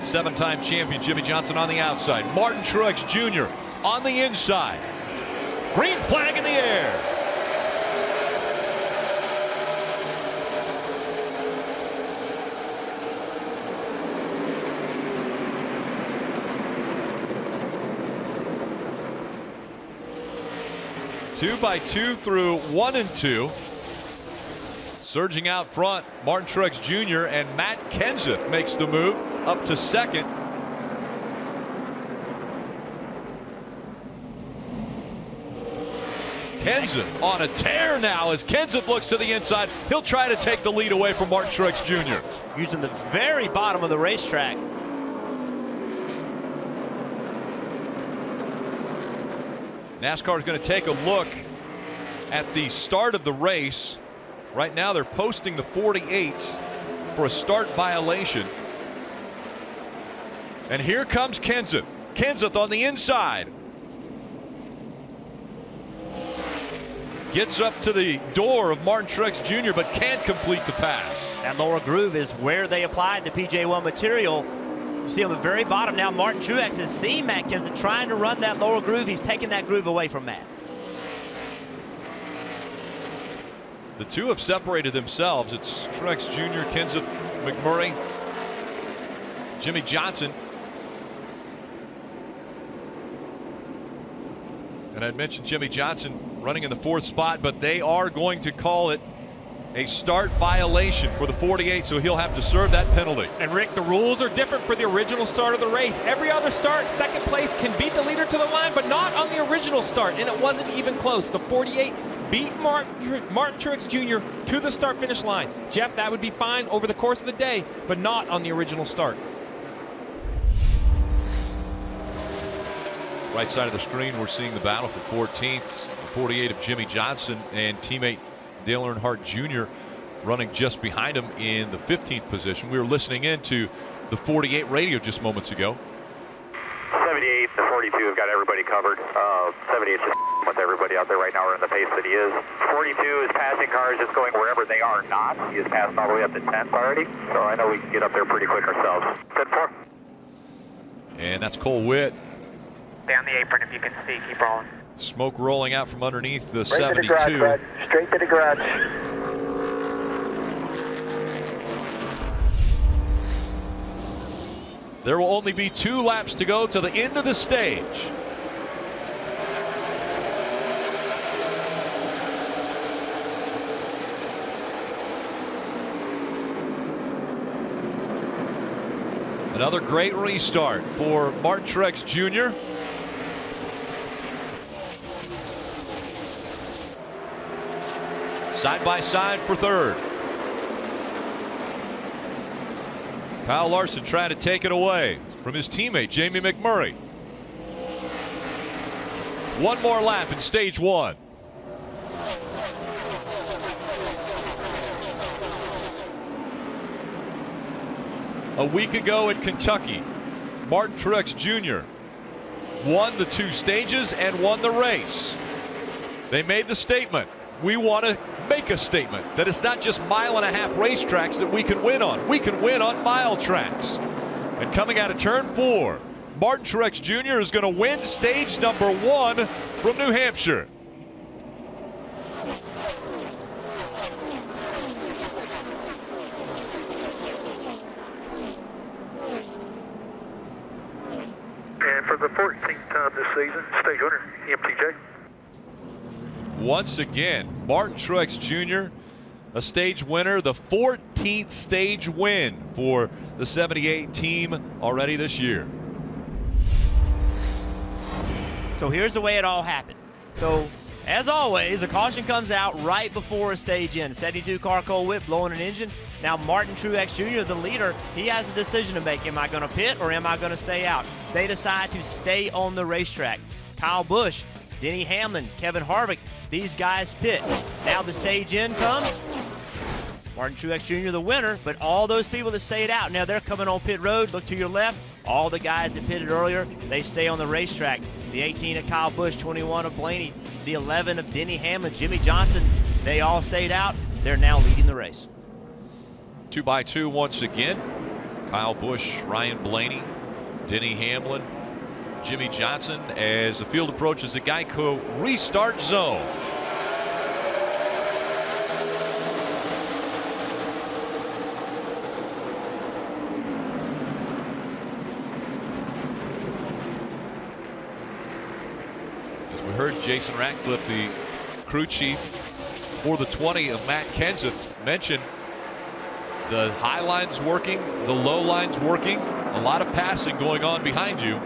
Seven-time champion Jimmie Johnson on the outside. Martin Truex Jr. on the inside. Green flag in the air. Two by two through 1 and 2. Surging out front, Martin Truex Jr. and Matt Kenseth makes the move up to second. Kenseth on a tear now as Kenseth looks to the inside. He'll try to take the lead away from Martin Truex Jr. Using the very bottom of the racetrack. NASCAR is going to take a look at the start of the race. Right now they're posting the 48s for a start violation. And here comes Kenseth. Kenseth on the inside. Gets up to the door of Martin Truex Jr. but can't complete the pass. That lower groove is where they applied the PJ1 material. You see on the very bottom now, Martin Truex has seen Matt Kenseth trying to run that lower groove. He's taking that groove away from Matt. The two have separated themselves. It's Truex Jr., Kenseth, McMurray, Jimmie Johnson. And I'd mentioned Jimmie Johnson running in the 4th spot, but they are going to call it a start violation for the 48, so he'll have to serve that penalty. And Rick, the rules are different for the original start of the race. Every other start, second place can beat the leader to the line, but not on the original start, and it wasn't even close. The 48 beat Martin Truex Jr. to the start-finish line. Jeff, that would be fine over the course of the day, but not on the original start. Right side of the screen, we're seeing the battle for 14th. The 48 of Jimmie Johnson and teammate Dale Earnhardt Jr. running just behind him in the 15th position. We were listening in to the 48 radio just moments ago. 78, the 42 have got everybody covered. 78 just with everybody out there right now. We're in the pace that he is. 42 is passing cars just going wherever they are not. He has passed all the way up to 10th already. So I know we can get up there pretty quick ourselves. 10-4. And that's Cole Witt. Stay on the apron if you can see. Keep rolling. Smoke rolling out from underneath the Straight 72. To the garage, Brad. Straight to the garage. There will only be 2 laps to go to the end of the stage. Another great restart for Martin Truex Jr. Side by side for 3rd. Kyle Larson trying to take it away from his teammate Jamie McMurray. One more lap in stage 1. A week ago at Kentucky, Martin Truex Jr. won the 2 stages and won the race. They made the statement, we want to make a statement that it's not just mile-and-a-half racetracks that we can win on. We can win on mile tracks. And coming out of turn 4, Martin Truex Jr. is going to win stage number 1 from New Hampshire. And for the 14th time this season, stage winner, MTJ. Once again, Martin Truex Jr., a stage winner, the 14th stage win for the 78 team already this year. So here's the way it all happened. So as always, a caution comes out right before a stage end. 72 car Cole Witt blowing an engine. Now Martin Truex Jr., the leader, he has a decision to make. Am I going to pit or am I going to stay out? They decide to stay on the racetrack. Kyle Busch, Denny Hamlin, Kevin Harvick, these guys pit. Now the stage end comes. Martin Truex Jr. the winner, but all those people that stayed out, now they're coming on pit road. Look to your left. All the guys that pitted earlier, they stay on the racetrack. The 18 of Kyle Busch, 21 of Blaney, the 11 of Denny Hamlin, Jimmie Johnson, they all stayed out. They're now leading the race. 2 by 2 once again. Kyle Busch, Ryan Blaney, Denny Hamlin, Jimmy Johnson as the field approaches the Geico restart zone. As we heard Jason Ratcliffe, the crew chief for the 20 of Matt Kenseth, mention the high line's working, the low line's working, a lot of passing going on behind you.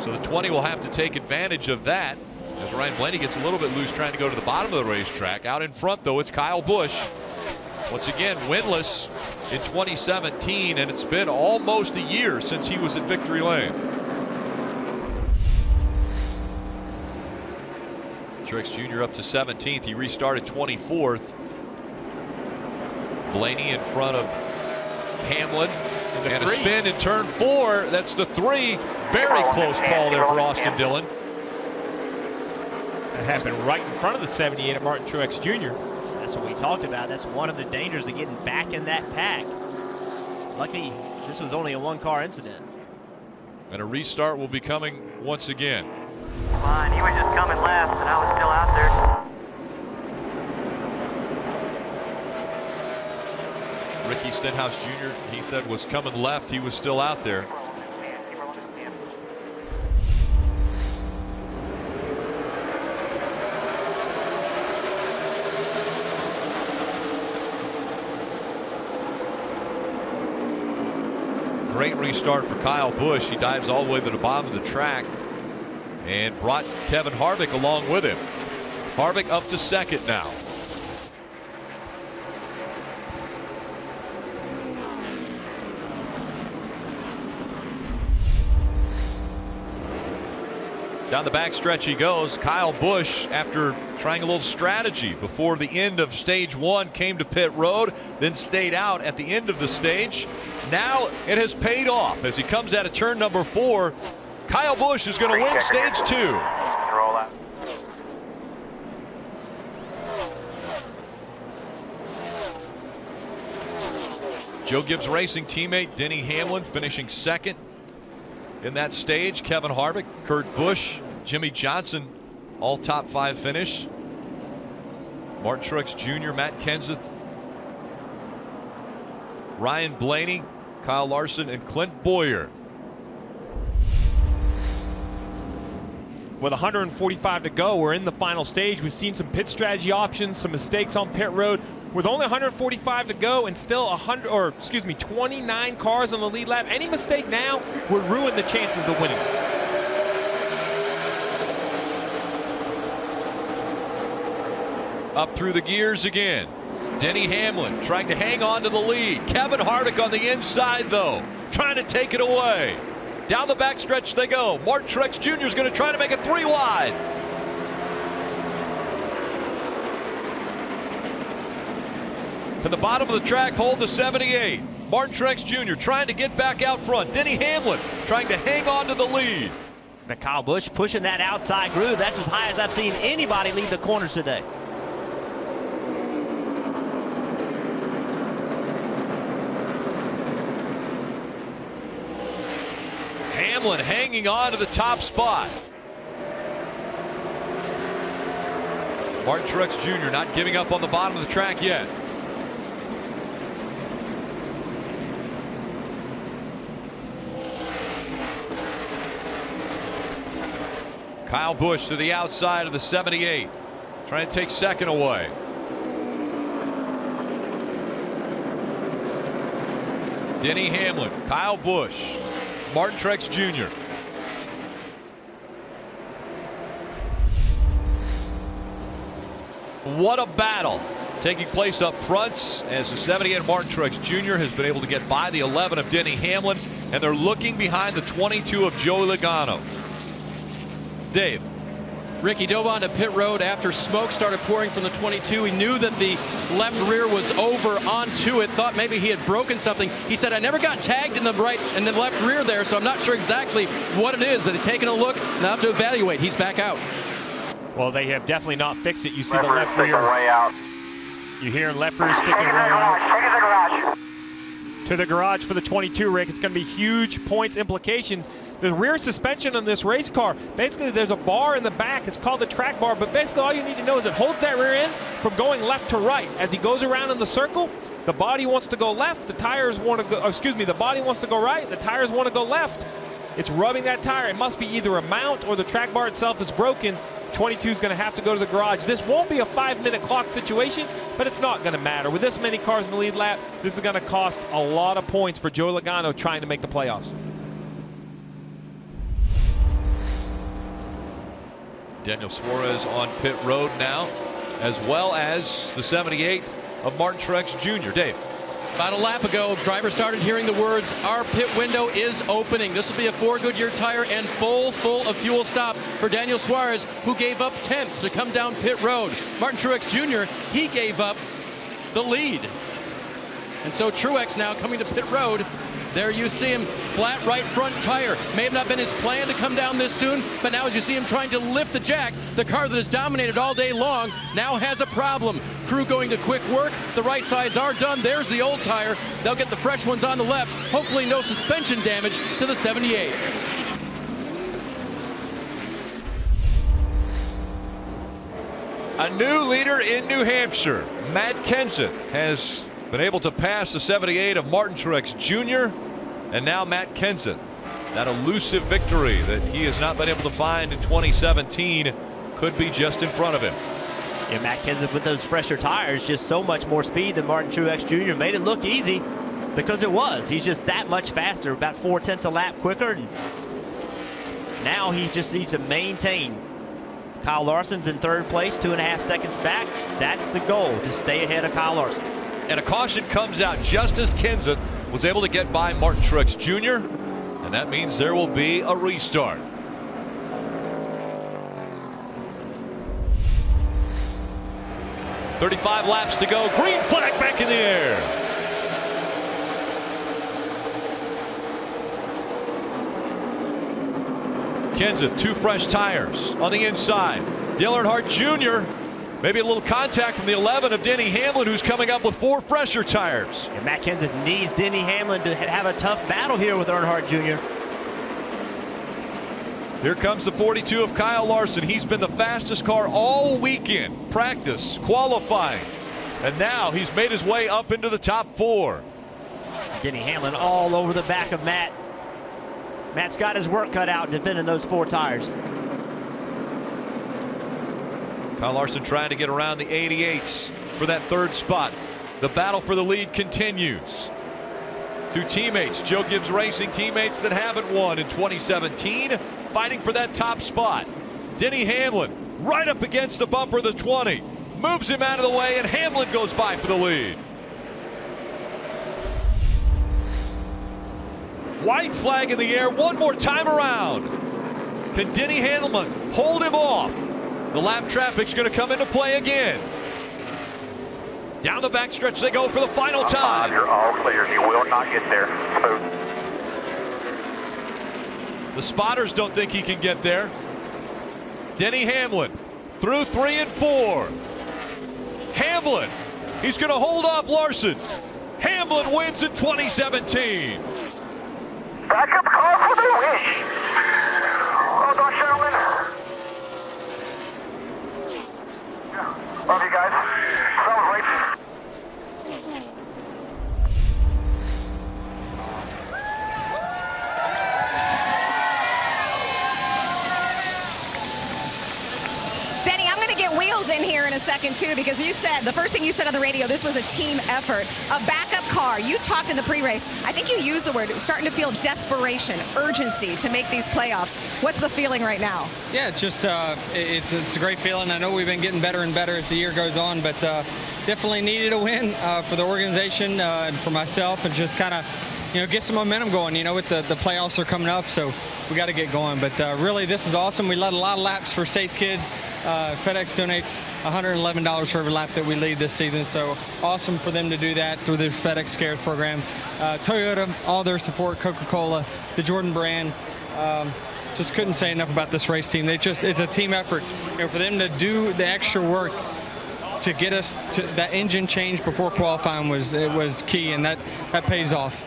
So the 20 will have to take advantage of that as Ryan Blaney gets a little bit loose trying to go to the bottom of the racetrack. Out in front, though, it's Kyle Busch. Once again, winless in 2017, and it's been almost a year since he was at Victory Lane. Truex Jr. up to 17th. He restarted 24th. Blaney in front of Hamlin. And a spin in turn 4. That's the 3. Very close call there for Austin Dillon. That happened right in front of the 78 at Martin Truex Jr. That's what we talked about. That's one of the dangers of getting back in that pack. Lucky this was only a one-car incident. And a restart will be coming once again. Fine, he was just coming left, and I was still out there. Ricky Stenhouse Jr., he said, was coming left. He was still out there. Great restart for Kyle Busch. He dives all the way to the bottom of the track and brought Kevin Harvick along with him. Harvick up to second now. Down the backstretch he goes. Kyle Busch, after trying a little strategy before the end of stage 1, came to pit road, then stayed out at the end of the stage. Now it has paid off as he comes out of turn number 4. Kyle Busch is going to win stage 2. Roll out. Joe Gibbs Racing teammate Denny Hamlin finishing second in that stage. Kevin Harvick, Kurt Busch, Jimmy Johnson, all top 5 finish. Martin Truex Jr., Matt Kenseth, Ryan Blaney, Kyle Larson, and Clint Bowyer. With 145 to go, we're in the final stage. We've seen some pit strategy options, some mistakes on pit road. With only 145 to go and still 29 cars on the lead lap, any mistake now would ruin the chances of winning. Up through the gears again. Denny Hamlin trying to hang on to the lead. Kevin Harvick on the inside, though, trying to take it away. Down the backstretch they go. Martin Truex Jr. is going to try to make it 3 wide. To the bottom of the track, hold the 78. Martin Truex Jr. trying to get back out front. Denny Hamlin trying to hang on to the lead. But Kyle Busch pushing that outside groove. That's as high as I've seen anybody leave the corners today. Hamlin hanging on to the top spot. Martin Truex Jr. not giving up on the bottom of the track yet. Kyle Busch to the outside of the 78, trying to take second away. Denny Hamlin, Kyle Busch, Martin Truex Jr. What a battle taking place up front as the 78 Martin Truex Jr. has been able to get by the 11 of Denny Hamlin, and they're looking behind the 22 of Joey Logano. Dave. Ricky dove onto pit road after smoke started pouring from the 22. He knew that the left rear was over onto it, thought maybe he had broken something. He said, I never got tagged in the right and the left rear there, so I'm not sure exactly what it is. They've taken a look, now have to evaluate. He's back out. Well, they have definitely not fixed it. You see the Left left rear rear. way out. You hear left rear sticking Take it to the way out. garage. Take it to the garage. To to the garage for the 22, Rick. It's going to be huge points implications. The rear suspension on this race car, basically there's a bar in the back. It's called the track bar, but basically all you need to know is it holds that rear end from going left to right. As he goes around in the circle, the body wants to go left, the tires want to go, the body wants to go right, the tires want to go left. It's rubbing that tire. It must be either a mount or the track bar itself is broken. 22 is going to have to go to the garage. This won't be a 5-minute clock situation, but it's not going to matter. With this many cars in the lead lap, this is going to cost a lot of points for Joe Logano trying to make the playoffs. Daniel Suarez on pit road now, as well as the 78 of Martin Truex Jr. Dave. About a lap ago, drivers started hearing the words, "Our pit window is opening." This will be a 4 Goodyear tire and full of fuel stop for Daniel Suarez, who gave up 10th to come down pit road. Martin Truex Jr., he gave up the lead. And so Truex now coming to pit road. There you see him, flat right front tire. May have not been his plan to come down this soon, but now as you see him trying to lift the jack, the car that has dominated all day long now has a problem. Crew going to quick work. The right sides are done. There's the old tire. They'll get the fresh ones on the left. Hopefully no suspension damage to the 78. A new leader in New Hampshire. Matt Kenseth has been able to pass the 78 of Martin Truex Jr. And now Matt Kenseth, that elusive victory that he has not been able to find in 2017, could be just in front of him. Yeah, Matt Kenseth with those fresher tires, just so much more speed than Martin Truex Jr. Made it look easy because it was. He's just that much faster, about 4/10 a lap quicker. And now he just needs to maintain. Kyle Larson's in third place, 2.5 seconds back. That's the goal, to stay ahead of Kyle Larson. And a caution comes out just as Kenseth was able to get by Martin Truex Jr. And that means there will be a restart. "35 laps to go. Green flag back in the air." Kenseth, 2 fresh tires on the inside. Dale Earnhardt Jr. Maybe a little contact from the 11 of Denny Hamlin, who's coming up with 4 fresher tires. And Matt Kenseth needs Denny Hamlin to have a tough battle here with Earnhardt Jr. Here comes the 42 of Kyle Larson. He's been the fastest car all weekend, practice, qualifying, and now he's made his way up into the top 4. Denny Hamlin all over the back of Matt. Matt's got his work cut out defending those 4 tires. Kyle Larson trying to get around the 88s for that 3rd spot. The battle for the lead continues. 2 teammates, Joe Gibbs Racing teammates that haven't won in 2017, fighting for that top spot. Denny Hamlin right up against the bumper of the 20, moves him out of the way, and Hamlin goes by for the lead. White flag in the air one more time around. Can Denny Hamlin hold him off? The lap traffic's going to come into play again. Down the backstretch they go for the final time. You're all clear. You will not get there. Smooth. The spotters don't think he can get there. Denny Hamlin through 3 and 4. Hamlin, he's going to hold off Larson. Hamlin wins in 2017. Backup car for the win. Well done, gentlemen. Love you guys. Celebrate. Denny, I'm going to get Wheels in here in a second, too, because you said, the first thing you said on the radio, this was a team effort. A backup car. You talked in the pre-race. I think you used the word, starting to feel desperation, urgency to make these playoffs. What's the feeling right now? Yeah, it's just, it's a great feeling. I know we've been getting better and better as the year goes on, but definitely needed a win for the organization and for myself, and just kind of, get some momentum going. With the playoffs are coming up, so we got to get going. But really, this is awesome. We led a lot of laps for Safe Kids. FedEx donates $111 for every lap that we lead this season, so awesome for them to do that through the FedEx Cares program. Toyota, all their support, Coca-Cola, the Jordan brand. Just couldn't say enough about this race team. It's a team effort. For them to do the extra work to get us to that engine change before qualifying was key, and that pays off.